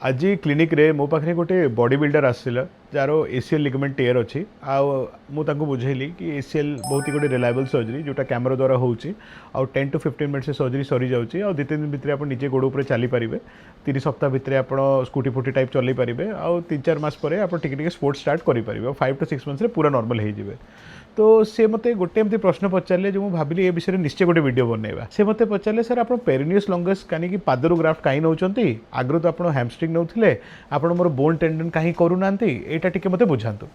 आज क्लिनिक रे मो पाखे गोटे बॉडी बिल्डर आसला जार एसीएल लिगामेंट टेयर अच्छी मुझे बुझेली कि एसीएल बहुत ही गोटे रिलायबल सर्जरी जोटा कैमरा द्वारा होची आउ 10 to 15 मिनट से सर्जरी सरी जाऊँगी और 2-3 दिन भितर आप निजे गोड़ उपर चली पारे 3 सप्ताह भितर आप स्कूटी फुटी टाइप चल पारे आउ 3-4 मास पर आप स्पोर्ट्स स्टार्ट करेंगे 5 to 6 मंथ्स पूरा नॉर्मल हो तो से मते गोटे एमती प्रश्न पचारे जो मुझे भाविली ए विषय में निश्चय गोटे वीडियो बनैबा से मते पचारे सर आप पेरिनियस लॉन्गस कहीं पादर ग्राफ्ट कहीं नौ आगु तो आप हैमस्ट्रिंग नौले आप मोर बोन टेंडन कहीं करूना यहाँ टी मत बुझातु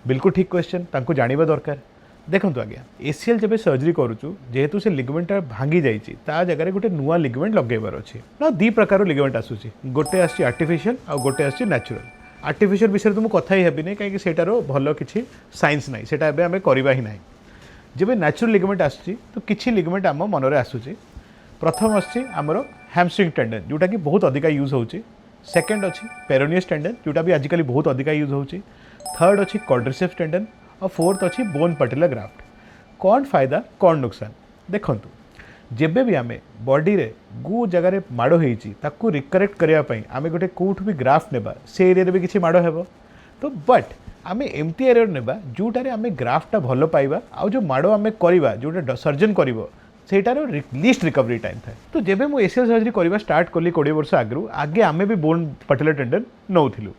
बिल्कुल ठीक क्वेश्चन तांको जानिबा दरकार देखो आज्ञा एसीएल जब सर्जरी करूँ जेहेतु से लिगामेंट भांगी जाइए ता जगह गोटे नुआ लिगामेंट लगेबार अच्छी ना 2 प्रकार लिगामेंट आसूची गोटे आसी आर्टिफिशियल और गोटे आसी नेचुरल आर्टिफिशियल विषय तो मुझे कथा ही हेबी नहीं कहीं सेटार भल किसी साइंस ना सेटा आम करवा ही ना जब नेचुरल लिगामेंट आसूची तो किसी लिगामेंट आम मन में आसूची प्रथम आमर हैमस्ट्रिंग टेंडन जोटा कि बहुत अधिका यूज होची सेकंड अच्छी पेरोनियस टेंडन जोटा भी आजिकल बहुत अधिका यूज होची थर्ड अच्छी क्वाड्रिसेप्स टेंडन और फोर्थ अच्छी बोन पटेलर ग्राफ्ट कौन फायदा कौन नुकसान देखु जेबे भी आम बॉडी रे गु जगार माड़ होती रिकरेक्ट करने आम गोटे कौट भी ग्राफ्ट नेबा से एरिया भी किसी माड़ हेब तो बट आम एमती एरिया नेबा जोटार आम ग्राफ्टा भल पाइबा आउ जो माड़ आम करवा जोटा सर्जन कर सेटार लीस्ट रिकवरी टाइम था तो जब मुझे एसीएल सर्जरी करवा स्टार्ट कली 20 वर्ष आगु आगे आम भी बोन पटेलर टेंडन नौलु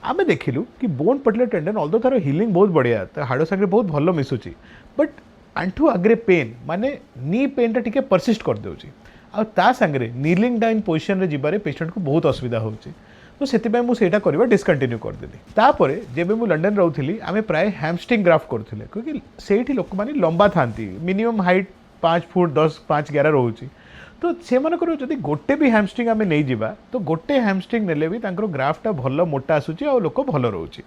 आम देखिलु कि बोन पटेलर टेंडन अल्दो तार हिलिंग बहुत बढ़िया तो हाड़ सागर बहुत भल मिसुची बट आंठू आगे पेन माने नी पेनटा टिके परसिस्ट कर देउची आ सांगे नीलिंग डाउन पोजिशन रे जिबारे पेशेंट को बहुत असुविधा होची तो से मुझे करवा डिस्कंटिन्यू करदेली तापर जब मुझे लंडन रोली आम प्राय हैमस्ट्रिंग ग्राफ्ट करुले क्योंकि से लोक मैंने लंबा था मिनिमम हाइट 5 फुट 10 5-11 रोचे तो से जब गोटे भी हैमस्ट्रिंग आम नहीं जावा तो गोटे हैमस्ट्रिंग नेले भी ग्राफ्टा भल मोटा आसूची और लोक भल रोचे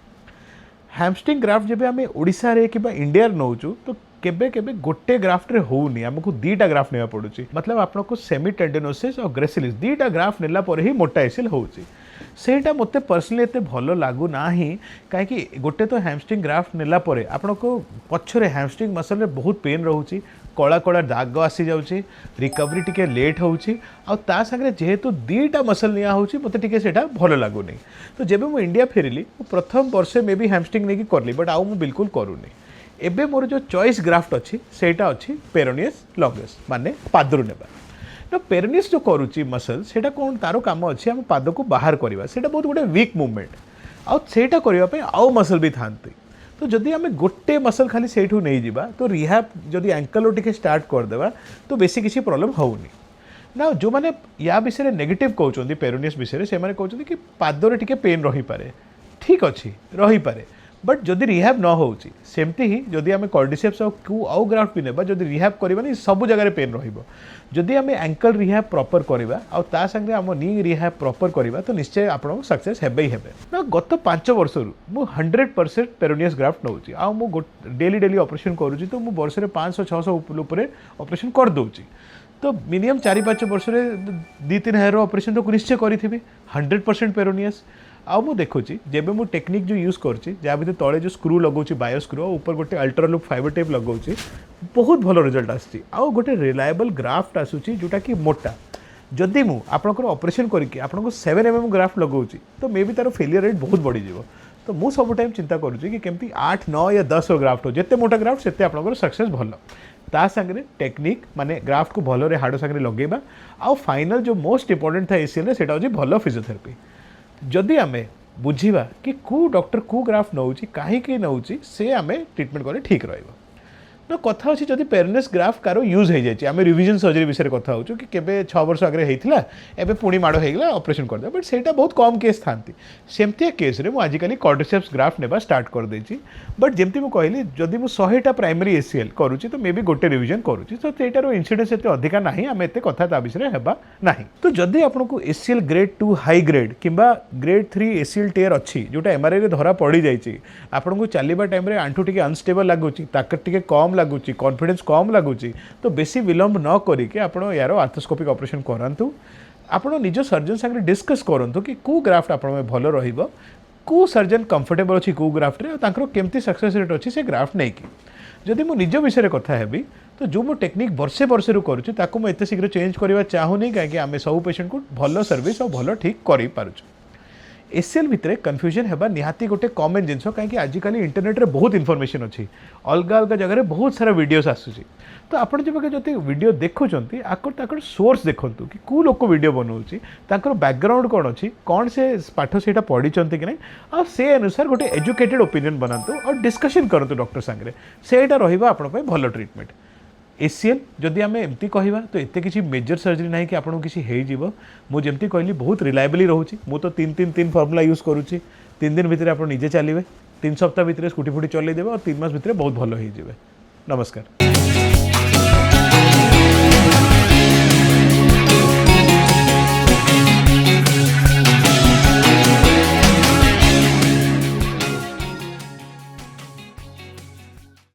हैमस्ट्रिंग ग्राफ्ट जब आम ओडिशा रे कि इंडिया नौचु तो केबे केबे गोटे ग्राफ्ट रे होउनी हमको 2टा ग्राफ्ट नेवा पड़ुची मतलब आपको सेमी टेंडनोसिस और ग्रेसिलिस 2टा ग्राफ्ट नेला पर ही मोटा एसीएल होउची सेटा मते पर्सनली एते भलो लागू नाही काहे गोटे तो हैमस्ट्रिंग ग्राफ्ट नेला परे आपनको पछरे हैमस्ट्रिंग मसल रे बहुत पेन रहउची कला कला दाग आसी जाउची रिकवरी टिके लेट होउची आ ता संगे जेहेतु 2टा मसल निया होउची मते टिके सेटा भलो लागू नहीं तो जेबे मु इंडिया फेरिली प्रथम वर्षे मे भी हैमस्ट्रिंग नेकी करली बट आउ मु बिल्कुल करूनी एबे मोर जो चॉइस ग्राफ्ट अच्छी सेटा अच्छी पेरोनियस लॉन्गस माने पादरू नेबा ना पेरोनियस जो करुच्ची मसल सेटा कौन तार काम अच्छी आम पाद को बाहर करवा सेटा बहुत गोटे वीक मूवमेंट आउ सेटा करने आउ मसल भी था तो जदि आम गोटे मसल खाली से नहीं जावा तो रिहैब जदि एंकल टिके स्टार्ट करदेवा तो बेसी किसी प्रॉब्लम होनी ना जो मैंने या विषय नेगेटिव कहते पेरोनियस विषय से कहते कि पादरे टिके पेन रही पारे ठीक अच्छी रही पारे बट जदि रिहैब न होची सेमती ही जदि आम क्वाड्रिसेप्स आउ ग्राफ्ट भी नेबा जदि रिहैब करबानी सब जगह पेन रहिबो जदि आम एंकल रिहैब प्रॉपर करवा आउ ता संगे आम नी रिहैब प्रॉपर करवा तो निश्चय आपन सक्सेस हेबे ही हेबे ना गत 5 वर्ष रु मु 100% पेरोनियस ग्राफ्ट नउची आ मु डेली ऑपरेशन करूची तो मु वर्ष रे 500-600 ऊपर ऑपरेशन कर दउची तो मिनिमम 4-5 वर्ष रे 2-3 हेयर ऑपरेशन तो निश्चय करी 100% पेरोनियस आउ मु देखुची जब मु टेक्निक जो यूज करुच्ची जहाँ भी तले जो स्क्रू लगौची बायो स्क्रू ऊपर गोटे अल्ट्रा लुक फाइबर टेप लगौची बहुत भल रिजल्ट आसी आउ गोटे रिलायबल ग्राफ्ट आसूची जोटा कि मोटा जदि मु आपनकर ऑपरेशन करके आपनको 7 mm ग्राफ्ट लगौची तो मे बी तार फेलियर रेट बहुत बढ़ी जीवो तो मु सब टाइम चिंता करुच्ची कि केमती 8 9 या 10 ग्राफ्ट हो जिते मोटा ग्राफ्ट सेते आपनकर सक्सेस भल ता संगे टेक्निक माने ग्राफ्ट को भल हाड़ संगे लगेबा आउ फाइनल जो मोस्ट इंपोर्टेंट था एसीएल सेटा होची भल फिजियोथेरेपी जदि आम बुझा कि कौ डॉक्टर कौ ग्राफ्ट नौची कहीं नौची से आम ट्रिटमेंट कले ठीक रहिबो ना कथा अच्छी जदि पेरोनियस ग्राफ्ट कार यूज हो जाए आम रिविजन सर्जरी विषय कथा हो कि केबे 6 वर्ष आगे होता एबे पुणी माड़ होगा ऑपरेशन कर दे बट सेटा बहुत कम केस था सेमतिया केस रे मु आजिकली क्वाड्रिसेप्स ग्राफ्ट नेबा स्टार्ट कर देछि बट जेमती मु कहली जदि मु 100टा प्राइमरी एसीएल करूची तो मे बी गोटे रिविजन करूची तो सेटार इन्सिडेंस एते अधिका नाही आम एते कथा ता विषय हेबा नाही तो जदि आपनको एसीएल ग्रेड 2 हाई ग्रेड किंबा ग्रेड 3 एसीएल टेयर अच्छी जोटा एमआरआई रे धरा पड़ी जाइछि आपनको चलिबा टाइम रे आंठू टिके अनस्टेबल लागुची ताकत टिके कम लगुच कॉन्फिडेंस कम लगुच तो बेसी विलंब न करिके आपण यार आर्थोस्कोपिक ऑपरेशन करंतु आपण निज सर्जन संगे डिस्कस करंतु कि को ग्राफ्ट आपण में भलो रहिबो को सर्जन कंफर्टेबल अछि को ग्राफ्ट रे तांकर केमती सक्सेस रेट अछि से ग्राफ्ट नै कि जदि मु निज विषय कथा हेबी तो जो मो टेक्निक वर्षे वर्षे रु करूछु ताको मु एते शीघ्र चेंज करबा चाहू नै काहे कि आमे सब पेशेंट को भलो सर्विस और भलो ठीक करि पारुछु एसीएल भितर कन्फ्यूजन है निहाती गोटे कॉमन जिनस कहीं आजिकल इंटरनेट रे बहुत इनफॉरमेशन अच्छी अलग अलग जगह बहुत सारा वीडियोस आसूसी तो आप जब वीडियो देखुंट आकर सोर्स देखूँ कि कौ लोक वीडियो बनाऊँच बैकग्राउंड कौन अच्छी कौन से पाठ से पढ़ी कि ना आ से अनुसार गोटे एजुकेटेड ओपिनियन बनातु और डिस्कशन करूँ डॉक्टर सांगे सेटा रही भल ट्रिटमेंट एसीएल जदि आम एमती कहवा तो एत किसी मेजर सर्जरी ना कि आपको किसी मुझे कहली बहुत रिलायबली रोचे मु तो 3-3-3 फर्मुला यूज करुच्ची 3 दिन भितर आप निजे चलिए 3 सप्ताह भितर स्कूटी फुटी चलदेवे और 3 मास भितर बहुत भल हो नमस्कार।